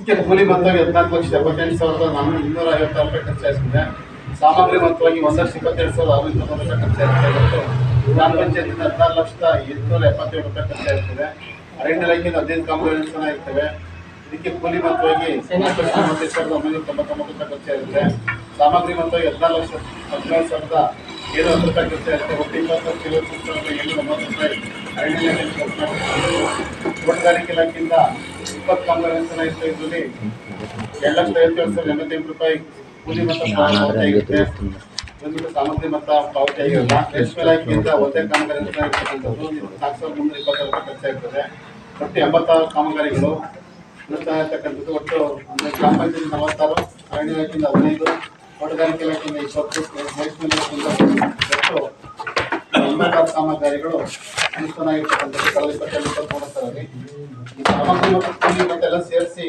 ಇದಕ್ಕೆ ಕೂಲಿ ಮೊತ್ತವಾಗಿ 14,78,256 ರೂಪಾಯಿ ಖರ್ಚಾಯಿಸಿದೆ. ಸಾಮಗ್ರಿ ಮೊತ್ತವಾಗಿ 1,22,629 ರೂಪಾಯಿ ಖರ್ಚಾಯಿಸುತ್ತೆ. ಗ್ರಾಮ ಪಂಚಾಯತಿಂದ 16,877 ರೂಪಾಯಿ ಖರ್ಚಾಯಿರ್ತದೆ. ಅರಣ್ಯ ಇಲಾಖೆಯಿಂದ 15 ಕಾಮಗಾರಿ ಇರ್ತವೆ. ಇದಕ್ಕೆ ಕೂಲಿ ಮೊತ್ತವಾಗಿ 14,19,99 ರೂಪಾಯಿ ಖರ್ಚಾಯಿರುತ್ತೆ. ಸಾಮಗ್ರಿ ಮೊತ್ತವಾಗಿ 14,17,710 ರೂಪಾಯಿ ಖರ್ಚಾಯಿರುತ್ತೆ. ಒಟ್ಟು 20,790 ರೂಪಾಯಿ ಅರಣ್ಯ ಇಲಾಖೆ ಖರ್ಚು ಮಾಡಿರ್ತಾರೆ. ತೋಟಗಾರಿಕೆ ಇಲಾಖೆಯಿಂದ 20 ಕಾಮಗಾರಿ ಇರುತ್ತೆ. ಇದರಲ್ಲಿ 2,57,88 ರೂಪಾಯಿ ಕೂಲಿ ಮೊತ್ತ ಪಾವತಿ ಆಗುತ್ತೆ. ಇದೊಂದು ಸಾಮಗ್ರಿ ಮೊತ್ತ ಪಾವತಿ ಆಗಿರಲ್ಲ. ರೇಷ್ಮೆ ಇಲಾಖೆಯಿಂದ ಒಂದೇ ಕಾಮಗಾರಿ ಇರ್ತಕ್ಕಂಥದ್ದು 4,320 ರೂಪಾಯಿ ಖರ್ಚಾಗ್ತದೆ. ಒಟ್ಟು 86 ಕಾಮಗಾರಿಗಳು ಇರ್ತಕ್ಕಂಥದ್ದು. ಒಟ್ಟು ಗ್ರಾಮ ಪಂಚಾಯತ್ 46, ಅರಣ್ಯ ಇಲಾಖೆಯಿಂದ 15, ತೋಟಗಾರಿಕೆ ಇಲಾಖೆಯಿಂದ 20, ರೇಷ್ಮೆ ಇಲಾಖೆಯಿಂದ ಒಟ್ಟು 86 ಕಾಮಗಾರಿಗಳು ಅನುಷ್ಠಾನ ಆಗಿರ್ತಕ್ಕಂಥದ್ದು. ಕಳೆದ 22-23 ಈ ಸಾಮಗ್ರಿ ಮತ್ತು ಕೂಲಿ ಮತ್ತೆಲ್ಲ ಸೇರಿಸಿ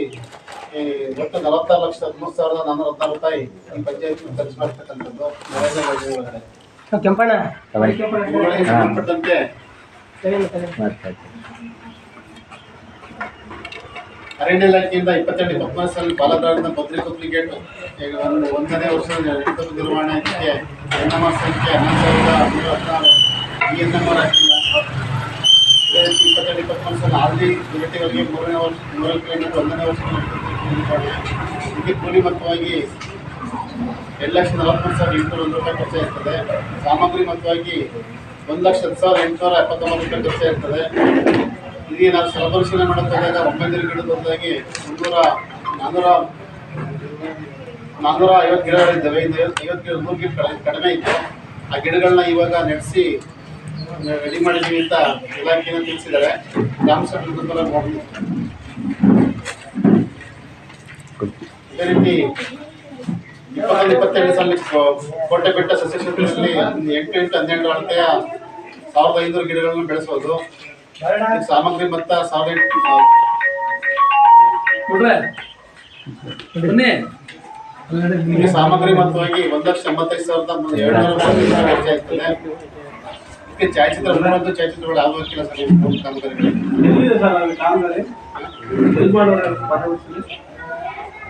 ಒಟ್ಟು 46,13,416 ರೂಪಾಯಿ ಈ ಪಂಚಾಯತ್ ಖರ್ಚು ಮಾಡ್ತಕ್ಕಂಥದ್ದು. ಸಂಬಂಧಪಟ್ಟಂತೆ ಅರಣ್ಯ ಇಲಾಖೆಯಿಂದ 22-23 ಸಾಲ ಬಾಲದಾಳದ ಬದ್ರಿಕೊಪ್ಪಲಿ ಗೇಟ್ 1ನೇ ವರ್ಷದ ನಿರ್ವಹಣೆ ಇದಕ್ಕೆ NMR ಸಂಖ್ಯೆ 11,116 NMR ಹಾಕಿಲ್ಲ. 22-23 ಸಾಲ ಆರ್ಲಿ ಯುನಿಟಿಗಳಿಗೆ 3ನೇ ವರ್ಷ 3 ಕಿಲೋಮೀಟರ್ 1ನೇ ವರ್ಷ ನಿರ್ವಹಣೆ ಇದಕ್ಕೆ ಕೂಲಿ ಮೊತ್ತವಾಗಿ 2,43,801 ರೂಪಾಯಿ ಖರ್ಚಾಗಿರ್ತದೆ. ಸಾಮಗ್ರಿ ಮೊತ್ತವಾಗಿ 1,10,879 ರೂಪಾಯಿ ಖರ್ಚಾಗಿರ್ತದೆ. ಇದೀಗ ನಾವು ಸ್ಥಳ ಪರಿಶೀಲನೆ ಮಾಡೋಕೆ ಹೋದಾಗ 9 ಗಿಡದ ಬದಲಾಗಿ 450 ಗಿಡಗಳಿದ್ದಾವೆ. 50 ಗಿಡ 100 ಗಿಡ ಕಡಿಮೆ ಇತ್ತು. ಆ ಗಿಡಗಳನ್ನ ಇವಾಗ ನಡೆಸಿ ರೆಡಿ ಮಾಡಿದ್ದೀವಿ ಅಂತ ಇಲಾಖೆಯನ್ನು ತಿಳಿಸಿದ್ದಾರೆ. ಗ್ರಾಮ ಸಭೆಗಳ ಇದೇ ರೀತಿ 21-22 ಸಾಲ ಕೋಟೆ ಬೆಟ್ಟ ಸಸ್ಯ ಕ್ಷೇತ್ರದಲ್ಲಿ 8-12 ಅಳತೆಯ 1,500 ಗಿಡಗಳನ್ನು ಬೆಳೆಸೋದು. ಸಾಮಗ್ರಿ ಮೊತ್ತ 1,000 ಸಾಮಗ್ರಿ ಮೊತ್ತವಾಗಿ 1,85,700 ವೆಚ್ಚ ಆಗ್ತದೆ. ಇದಕ್ಕೆ ಛಾಯಾಚಿತ್ರ 30 ಛಾಯಾಚಿತ್ರಗಳು ಆಗೋಕ್ಕಿಲ್ಲ ಸರ್.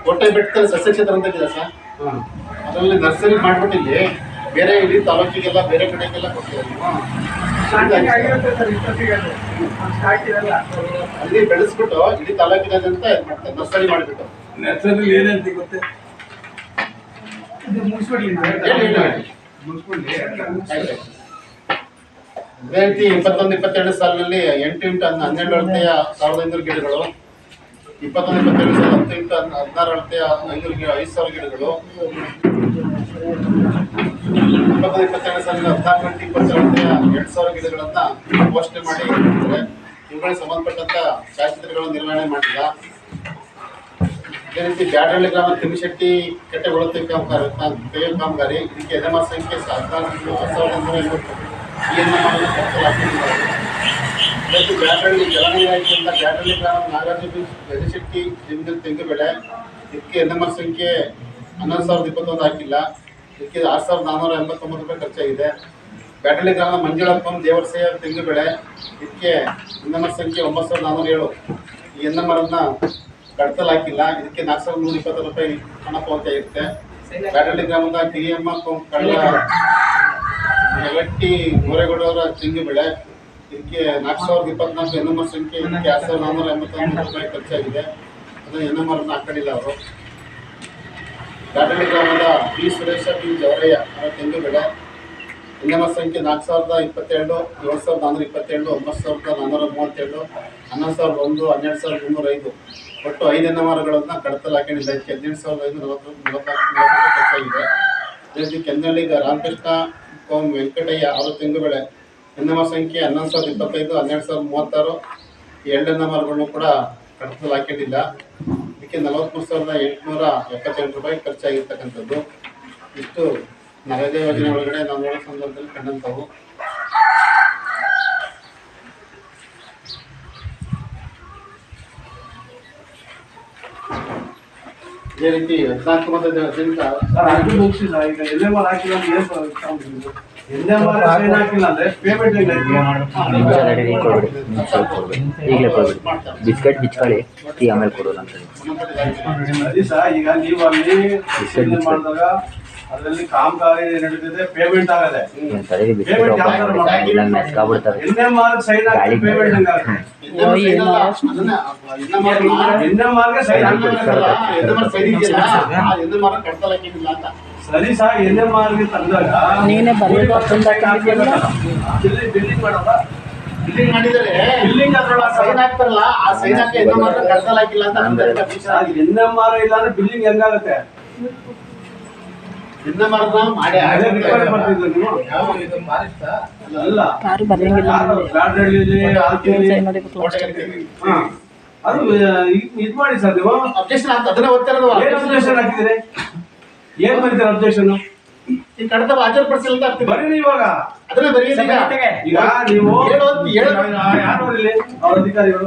ಕೋಟೆ ಬೆಟ್ಟದಲ್ಲಿ ಸಸ್ಯ ಕ್ಷೇತ್ರ ಅಂತ ಇದೆ ಸರ್. ಅದರಲ್ಲಿ ನರ್ಸರಿ ಮಾಡ್ಬಿಟ್ಟಿಲ್ಲಿ ಬೇರೆ ಇಡೀ ತಾಲೂಕಿಗೆಲ್ಲ ಬೇರೆ ಕಡೆಗೆಲ್ಲ ಕೊಡ್ತೀವಿ. ಅಲ್ಲಿ ಬೆಳೆಸ್ಬಿಟ್ಟು ಇಡೀ ತಾಲೂಕಿನಾದ್ಯಂತ ನರ್ಸರಿ ಮಾಡಿಬಿಟ್ಟು ನರ್ಸರಿ ಏನಂತ ಗೊತ್ತೇ ಅದೇ ರೀತಿ 21-22 ಸಾಲಿನಲ್ಲಿ 8-12 ಅಳತೆಯ 1,500 ಗಿಡಗಳು, 21-22 ಸಾಲ 10-16 ಅಳತೆಯ 5,000 ಗಿಡಗಳು, 21-22 ಸಾಲಿನ 14-20 ಅಳತೆಯ 2,000 ಗಿಡಗಳನ್ನ ಘೋಷಣೆ ಮಾಡಿ ಇವುಗಳಿಗೆ ಸಂಬಂಧಪಟ್ಟಂತ ಛಾಯಾಚಿತ್ರಗಳನ್ನು ನಿರ್ವಹಣೆ ಮಾಡಿಲ್ಲ. ಅದೇ ರೀತಿ ಬ್ಯಾಡಹಳ್ಳಿ ಗ್ರಾಮ ತಿಮ್ಮಿಶೆಟ್ಟಿ ಕೆಟ್ಟೆ ಒಳತೆ ಕಾಮಗಾರಿ ಇದಕ್ಕೆ NMR ಸಂಖ್ಯೆ 14,150 ಈ NMR ಇವತ್ತು ಬ್ಯಾಡಹಳ್ಳಿ ಜಲನ ಇಲಾಖೆಯಿಂದ ಬ್ಯಾಡಹಳ್ಳಿ ಗ್ರಾಮ ನಾಗಾರ್ಜುನ ಗಜಶೆಟ್ಟಿ ಜಮೀನಲ್ಲಿ ತೆಂಗು ಬೆಳೆ ಇದಕ್ಕೆ NMR ಸಂಖ್ಯೆ 11,021 ಹಾಕಿಲ್ಲ. ಇದಕ್ಕೆ 6,489 ರೂಪಾಯಿ ಖರ್ಚಾಗಿದೆ. ಬ್ಯಾಡಹಳ್ಳಿ ಗ್ರಾಮ ಮಂಜುಳಪ್ಪಂ ದೇವರಸೆಯ ತೆಂಗು ಬೆಳೆ ಇದಕ್ಕೆ NMR ಸಂಖ್ಯೆ 9,407 ಈ NMR ಅನ್ನ ಕಡ್ತಲ್ ಹಾಕಿಲ್ಲ. ಇದಕ್ಕೆ 4,120 ರೂಪಾಯಿ ಹಣ ಪಾವತಿ ಇರುತ್ತೆ. ಬ್ಯಾಡಹಳ್ಳಿ ಗ್ರಾಮದ ಕಿರಿಯಮ್ಮ ಕಳ್ಳ ನೆಗಟ್ಟಿ ಗೋರೆಗೌಡವರ ತೆಂಗು ಬೆಳೆ ಇದಕ್ಕೆ 4,024 NMR ಸಂಖ್ಯೆ ಇದಕ್ಕೆ 6,489 ರೂಪಾಯಿ ಖರ್ಚಾಗಿದೆ. ಅದನ್ನು NMR ಅನ್ನು ಹಾಕೊಂಡಿಲ್ಲ ಅವರು. ಬ್ಯಾಡಹಳ್ಳಿ ಗ್ರಾಮದ P. ಸುರೇಶ P. ಜವರಯ್ಯ ಅವರ ತೆಂಗು ಬೆಳೆ NMR ಸಂಖ್ಯೆ 4,022, 7,427, 9,432, 11,001, 12,305 ಒಟ್ಟು 5 NMRಗಳನ್ನು ಕಡತಲ್ ಹಾಕೊಂಡಿದ್ದ. ಇದಕ್ಕೆ 18,544 ಖರ್ಚಾಗಿದೆ. ಅದೇ ರೀತಿ ಕೆಂದಳ್ಳಿ ರಾಮಕೃಷ್ಣ ವೆಂಕಟಯ್ಯ ಅವರ ತೆಂಗು ಬೆಳೆ NMR ಸಂಖ್ಯೆ 11,025, 12,036 ಈ 2 NMRಗಳನ್ನು ಕೂಡ ಕಡತಲ್ ಹಾಕೊಂಡಿಲ್ಲ. ಇದಕ್ಕೆ 43,878 ರೂಪಾಯಿ ಖರ್ಚಾಗಿರ್ತಕ್ಕಂಥದ್ದು. ಇಷ್ಟು ನರೇಗಾ ಯೋಜನೆ ಒಳಗಡೆ ನಾವು ನೋಡೋ ಸಂದರ್ಭದಲ್ಲಿ ಕಂಡಂಥವು. ಇದೇ ರೀತಿ 14 ಮತ್ತು 18 ಮುಗಿಸಿಲ್ಲ. ಈಗ ಎಲ್ಲೇ ಹಾಕಿಲ್ಲ. ಸೈನ್ ಹಾಕಿಲ್ಲ ಅಂದ್ರೆ ಪೇಮೆಂಟ್ ಈಗಲೇ ಕೊಡ್ಬಿಡಿ ಬಿಸ್ಕೆಟ್ ಬಿಚ್ಕೊಳ್ಳಿ ಟೀ ಆಮೇಲೆ ಕೊಡೋಣ ಅಂತ ಸರಿ ಸರ್, ಈಗ ನೀವು ಅಲ್ಲಿ ಡಿಸಿಷನ್ ಮಾಡಿದಾಗ ಅದರಲ್ಲಿ ಕಾಮಗಾರಿ ನಡೀತಿದೆ, ಪೇಮೆಂಟ್ ಆಗದೆ. ತಲೆಗೆ ಬಿಸ್ಕೆಟ್ ಇಲ್ಲ ಮೆಸ್ಕಾಗ್ಬಿಡ್ತಾರೆ NMR ಸೈನ್ ಹಾಕಿ ಪೇಮೆಂಟ್ ಹೆಂಗಾಗುತ್ತೆ? NMR ಸೈನ್ ಸರಿ ಸರ್, NMR ಗೆ ತಂದಾಗ ನೀನೇ ಬಿಲ್ಲಿಂಗ್ ಮಾಡಲ್ಲ, ಬಿಲ್ಲಿಂಗ್ ಮಾಡಿದರೆ ಬಿಲ್ಲಿಂಗ್ ಅದ್ರೊಳಗೆ ಸೈನ್ ಹಾಕ್ತಾರಲ್ಲ, ಆ ಸೈನ್ ಹಾಕಿ ಕಡ್ತಲ್ ಹಾಕಿಲ್ಲ ಅಂತ NMR ಇಲ್ಲ ಅಂದ್ರೆ ಬಿಲ್ಲಿಂಗ್ ಹೆಂಗಾಗುತ್ತೆ? ಮಾಡಿ ಅದೇ ರಿಕ್ವೈರ್ ಬರ್ತಿದ್ರು ನೀವು? ಅಲ್ಲ, ಯಾರು ಬರಂಗಿಲ್ಲ ಬ್ಯಾಡ್ರಳ್ಳಿಲಿ ಹಾಕ್ತೀವಿ. ಸೈನ್ ಮಾಡಿಬಿಟ್ಟು ಹಾ, ಅದು ಇದು ಮಾಡಿ ಸರ್. ನೀವು ಅಬ್ಜೆಕ್ಷನ್ ಅಂತ ಅದನ್ನೇ ಓದ್ತಿರೋದು. ಏನ್ ಅಬ್ಜೆಕ್ಷನ್ ಹಾಕಿದ್ದೀರಿ? ಏನ್ ಬರೀತಾರೆ ಅಬ್ಜೆಕ್ಷನ್? ಈ ಕಡತ ಹಾಜರುಪಡಿಸಿಲ್ಲ ಅಂತ ಆಗ್ತಿದೆ. ಬರೀರಿ ಇವಾಗ ಅದನ್ನೇ ಬರೀರಿ. ಈಗ ನೀವು ಹೇಳು. ಯಾರು ಇಲ್ಲಿ ಅವ್ರ ಅಧಿಕಾರಿಗಳು?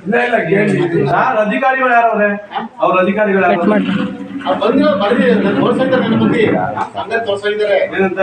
ಇಲ್ಲ ಇಲ್ಲ, ಯಾರು ಅಧಿಕಾರಿಗಳು? ಯಾರವ್ರೆ ಅವ್ರ ಅಧಿಕಾರಿಗಳು? ಯಾರು ಬಂದಿರೋ ಬರ್ದಿ ತೋರ್ಸಿದ್ದಾರೆ, ನನ್ನ ಬಂದಿ ಹಂಗೆ ತೋರ್ಸಿದ್ದಾರೆ. ಏನಂತ?